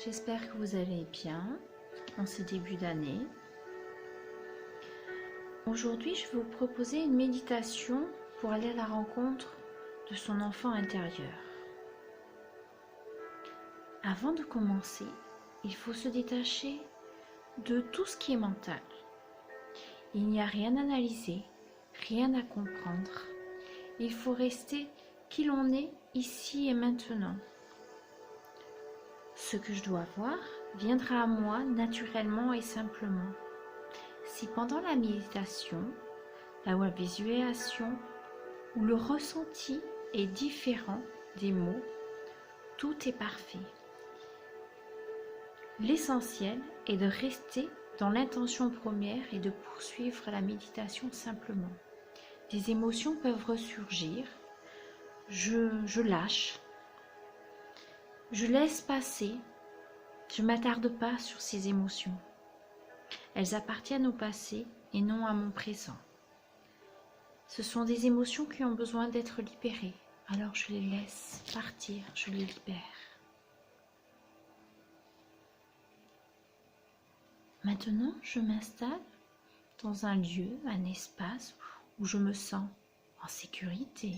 j'espère que vous allez bien en ce début d'année. Aujourd'hui, je vais vous proposer une méditation pour aller à la rencontre de son enfant intérieur. Avant de commencer, il faut se détacher de tout ce qui est mental. Il n'y a rien à analyser, rien à comprendre. Il faut rester qui l'on est ici et maintenant. Ce que je dois voir viendra à moi naturellement et simplement. Si pendant la méditation, la visualisation ou le ressenti est différent des mots, tout est parfait. L'essentiel est de rester dans l'intention première et de poursuivre la méditation simplement. Des émotions peuvent ressurgir, je lâche, je laisse passer, je ne m'attarde pas sur ces émotions. Elles appartiennent au passé et non à mon présent. Ce sont des émotions qui ont besoin d'être libérées, alors je les laisse partir, je les libère. Maintenant, je m'installe dans un lieu, un espace où je me sens en sécurité,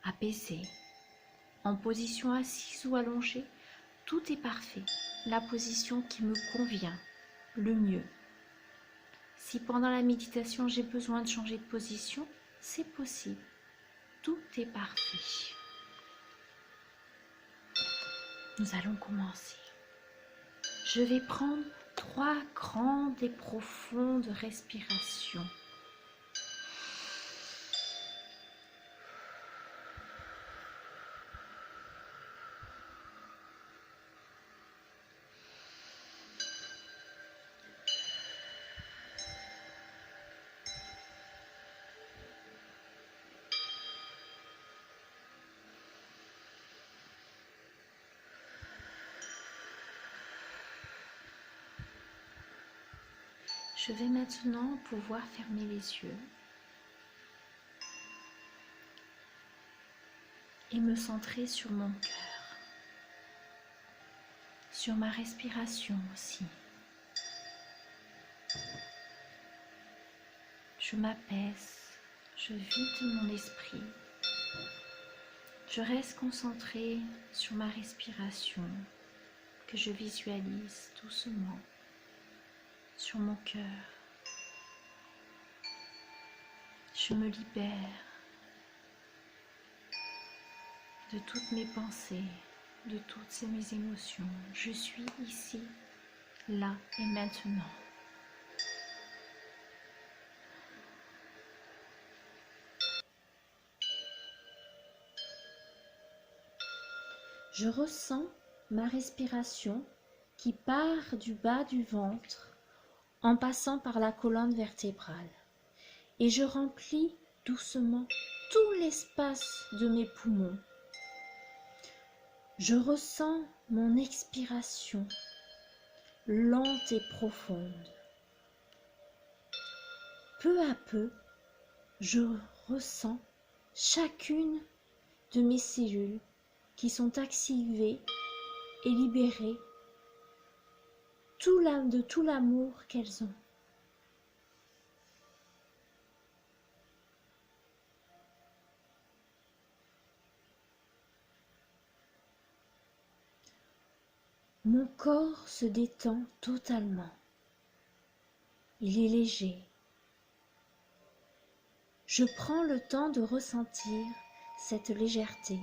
apaisée, en position assise ou allongée. Tout est parfait, la position qui me convient le mieux. Si pendant la méditation j'ai besoin de changer de position, c'est possible. Tout est parfait. Nous allons commencer. Je vais prendre 3 grandes et profondes respirations. Je vais maintenant pouvoir fermer les yeux et me centrer sur mon cœur, sur ma respiration aussi. Je m'apaise, je vide mon esprit, je reste concentrée sur ma respiration que je visualise doucement sur mon cœur. Je me libère de toutes mes pensées, de toutes mes émotions. Je suis ici, là et maintenant. Je ressens ma respiration qui part du bas du ventre en passant par la colonne vertébrale et je remplis doucement tout l'espace de mes poumons. Je ressens mon expiration lente et profonde. Peu à peu, je ressens chacune de mes cellules qui sont activées et libérées de tout l'amour qu'elles ont. Mon corps se détend totalement. Il est léger. Je prends le temps de ressentir cette légèreté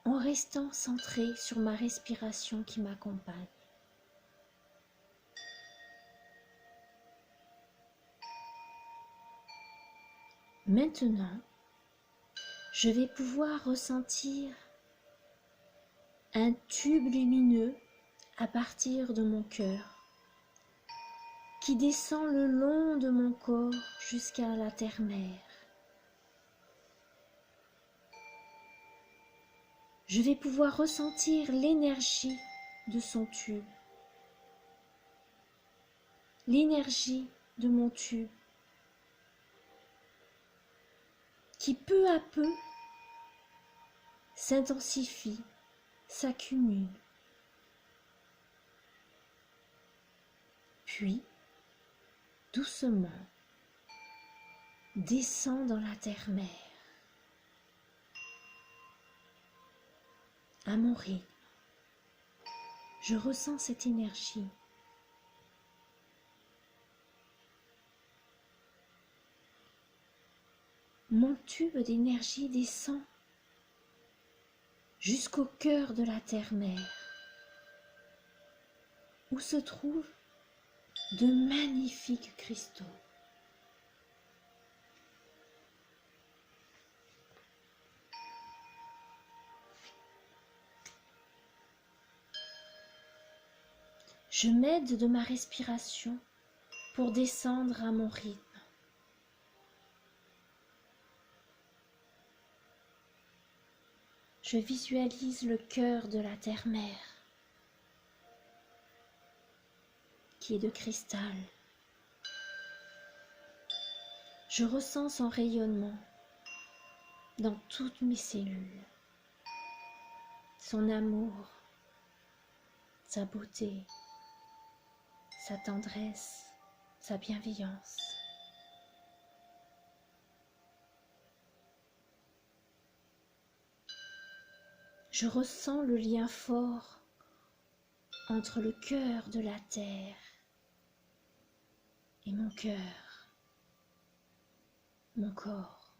en restant centré sur ma respiration qui m'accompagne. Maintenant, je vais pouvoir ressentir un tube lumineux à partir de mon cœur qui descend le long de mon corps jusqu'à la terre-mère. Je vais pouvoir ressentir l'énergie de son tube, l'énergie de mon tube qui peu à peu s'intensifie, s'accumule Puis, doucement, descends dans la terre-mère, à mon rythme. Je ressens cette énergie. Mon tube d'énergie descend jusqu'au cœur de la terre-mère, où se trouvent de magnifiques cristaux. Je m'aide de ma respiration pour descendre à mon rythme. Je visualise le cœur de la terre-mère, qui est de cristal. Je ressens son rayonnement dans toutes mes cellules, son amour, sa beauté, sa tendresse, sa bienveillance. Je ressens le lien fort entre le cœur de la terre et mon cœur, mon corps.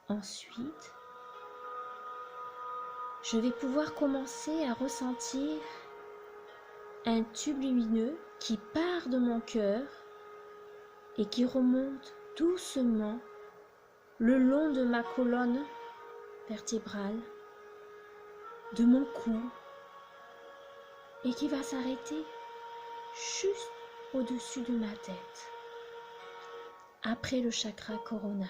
Ensuite, je vais pouvoir commencer à ressentir un tube lumineux qui part de mon cœur et qui remonte doucement le long de ma colonne vertébrale, de mon cou, et qui va s'arrêter juste au-dessus de ma tête, après le chakra coronal.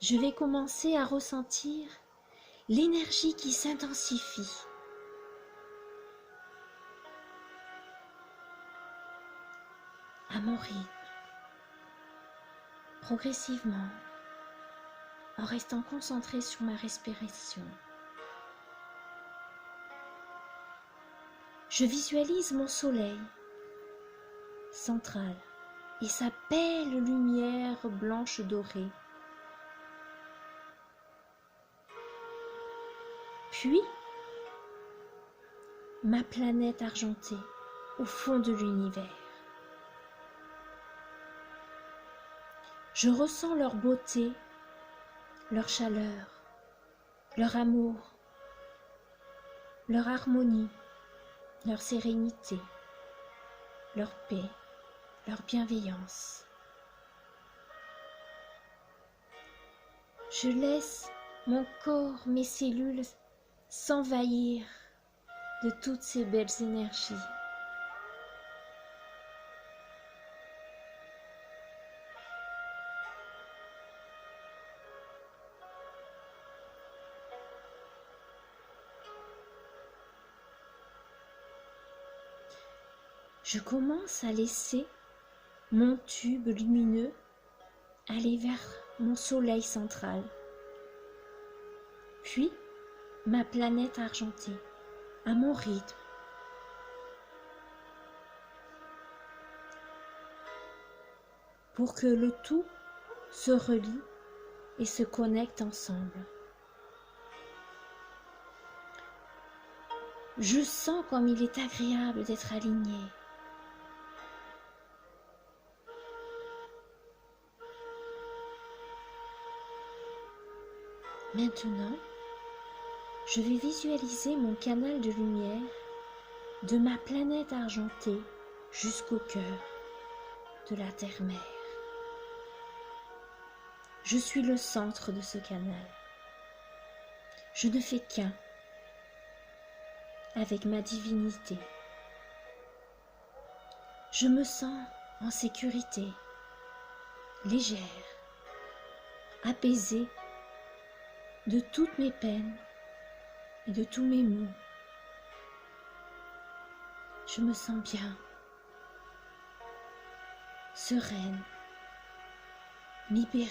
Je vais commencer à ressentir l'énergie qui s'intensifie. À mon rythme, progressivement, en restant concentré sur ma respiration. Je visualise mon soleil central et sa belle lumière blanche dorée. Puis, ma planète argentée au fond de l'univers. Je ressens leur beauté, leur chaleur, leur amour, leur harmonie, leur sérénité, leur paix, leur bienveillance. Je laisse mon corps, mes cellules s'envahir de toutes ces belles énergies. Je commence à laisser mon tube lumineux aller vers mon soleil central, puis ma planète argentée, à mon rythme. Pour que le tout se relie et se connecte ensemble. Je sens comme il est agréable d'être aligné. Maintenant, je vais visualiser mon canal de lumière de ma planète argentée jusqu'au cœur de la terre-mère. Je suis le centre de ce canal. Je ne fais qu'un avec ma divinité. Je me sens en sécurité, légère, apaisée de toutes mes peines et de tous mes maux. Je me sens bien. sereine, libérée.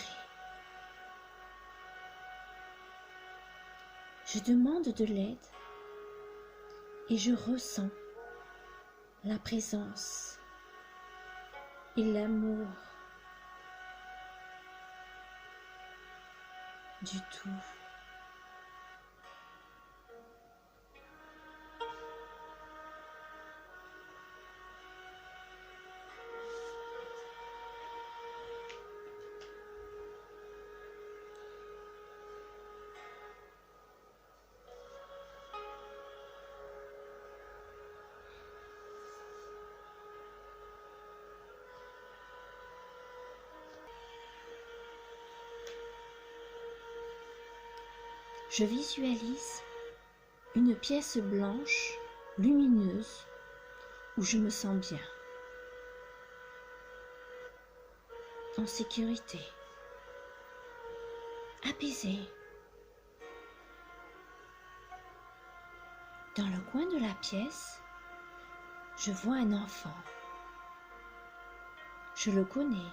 Je demande de l'aide et je ressens la présence et l'amour du tout. Je visualise une pièce blanche, lumineuse, où je me sens bien, en sécurité, apaisée. Dans le coin de la pièce, je vois un enfant. Je le connais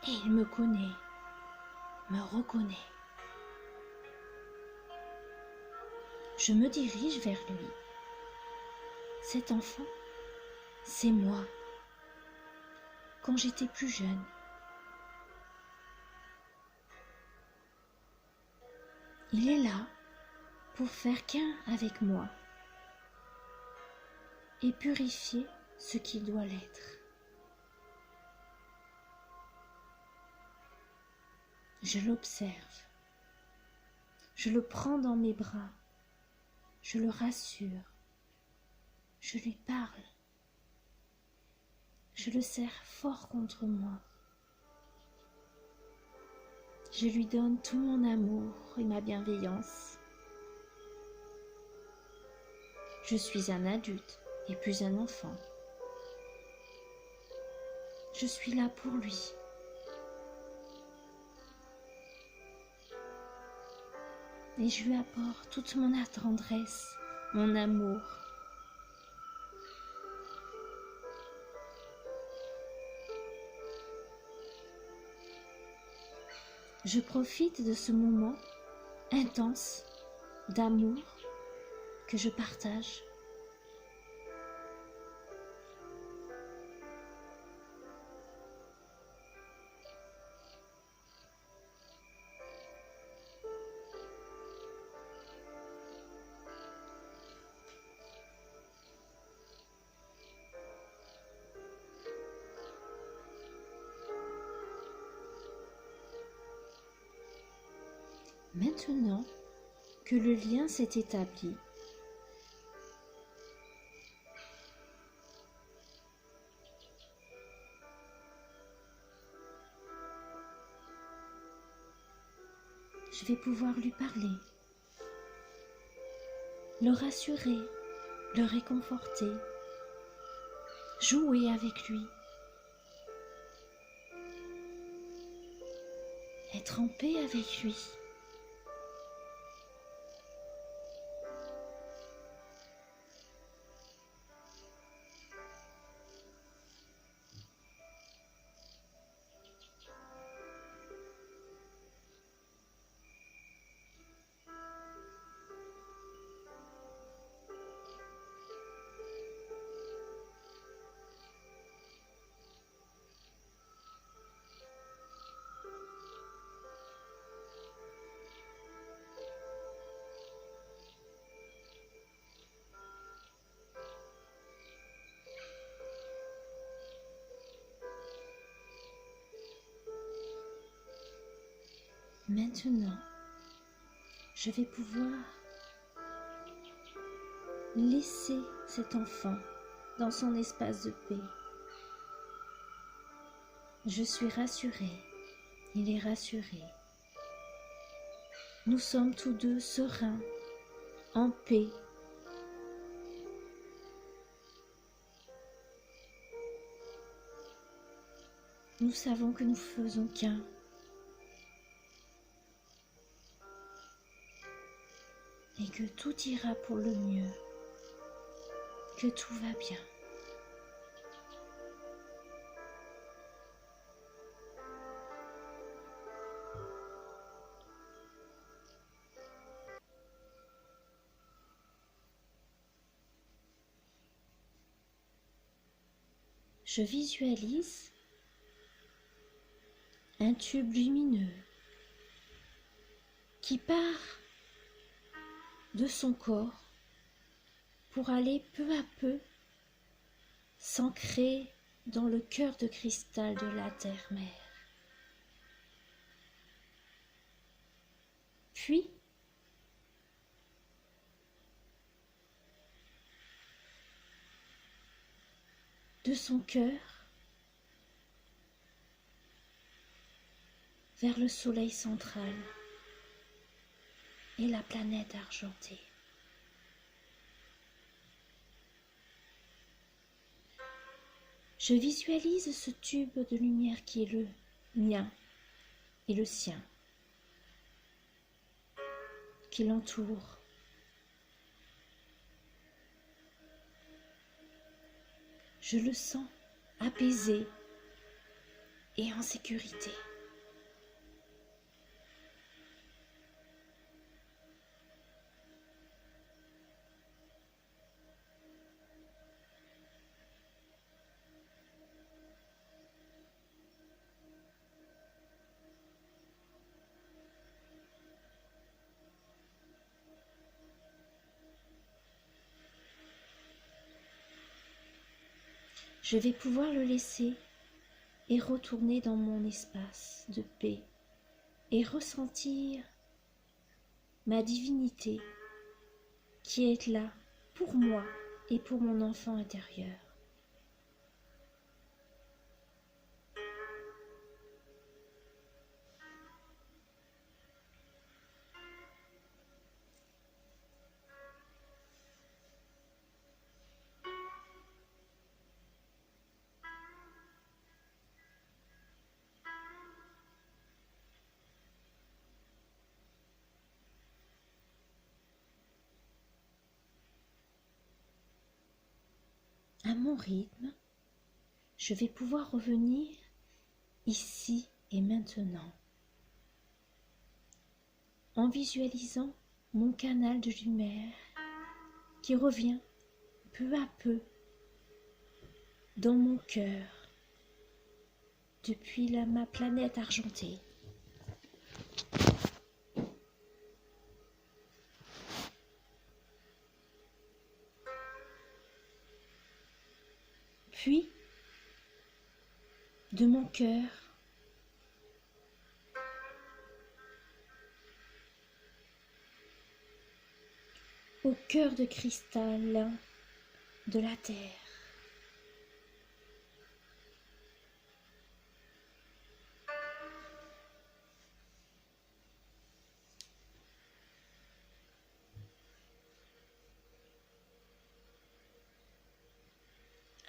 et il me connaît, me reconnaît. Je me dirige vers lui. Cet enfant, c'est moi, quand j'étais plus jeune. Il est là pour faire qu'un avec moi et purifier ce qui doit l'être. Je l'observe, je le prends dans mes bras, je le rassure, je lui parle, je le serre fort contre moi. Je lui donne tout mon amour et ma bienveillance. Je suis un adulte et plus un enfant. Je suis là pour lui. Et je lui apporte toute mon tendresse, mon amour. Je profite de ce moment intense d'amour que je partage. Maintenant que le lien s'est établi, je vais pouvoir lui parler, le rassurer, le réconforter, jouer avec lui, être en paix avec lui. Maintenant, je vais pouvoir laisser cet enfant dans son espace de paix. Je suis rassurée, il est rassuré. Nous sommes tous deux sereins, en paix. Nous savons que nous faisons qu'un. Et que tout ira pour le mieux, que tout va bien. je visualise un tube lumineux qui part de son corps pour aller peu à peu s'ancrer dans le cœur de cristal de la terre-mère. Puis, de son cœur vers le soleil central et la planète argentée. Je visualise ce tube de lumière qui est le mien et le sien, qui l'entoure. Je le sens apaisé et en sécurité. Je vais pouvoir le laisser et retourner dans mon espace de paix et ressentir ma divinité qui est là pour moi et pour mon enfant intérieur. À mon rythme, je vais pouvoir revenir ici et maintenant, en visualisant mon canal de lumière qui revient peu à peu dans mon cœur depuis ma planète argentée. Puis, de mon cœur, au cœur de cristal de la terre.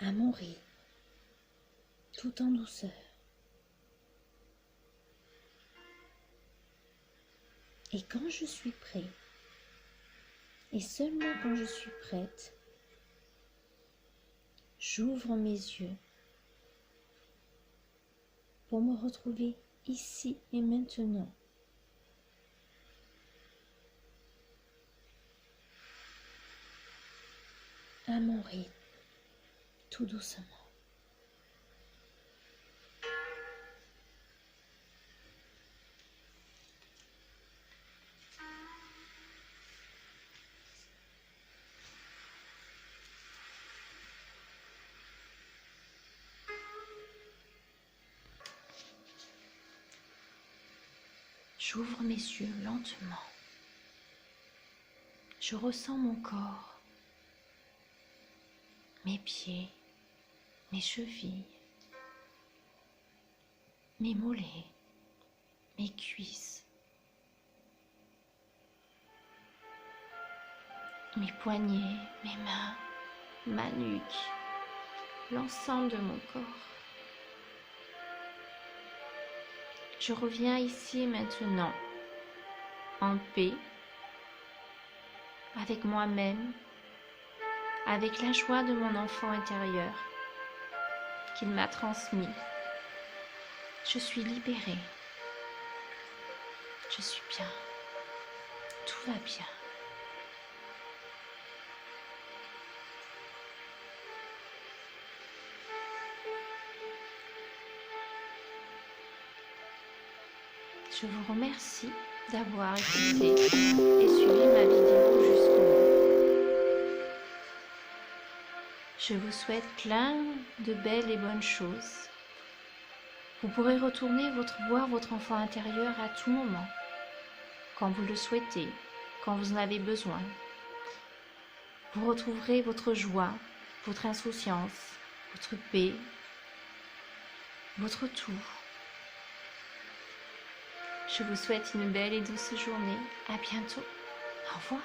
À mon rythme, tout en douceur. Et quand je suis prêt, et seulement quand je suis prête, j'ouvre mes yeux pour me retrouver ici et maintenant. À mon rythme, tout doucement. J'ouvre mes yeux lentement. Je ressens mon corps, mes pieds, mes chevilles, mes mollets, mes cuisses, mes poignets, mes mains, ma nuque, l'ensemble de mon corps. Je reviens ici et maintenant, en paix, avec moi-même, avec la joie de mon enfant intérieur qu'il m'a transmis. Je suis libérée. Je suis bien. Tout va bien. Je vous remercie d'avoir écouté et suivi ma vidéo jusqu'au bout. Je vous souhaite plein de belles et bonnes choses. Vous pourrez retourner voir votre enfant intérieur à tout moment, quand vous le souhaitez, quand vous en avez besoin. Vous retrouverez votre joie, votre insouciance, votre paix, votre tout. Je vous souhaite une belle et douce journée. À bientôt. Au revoir.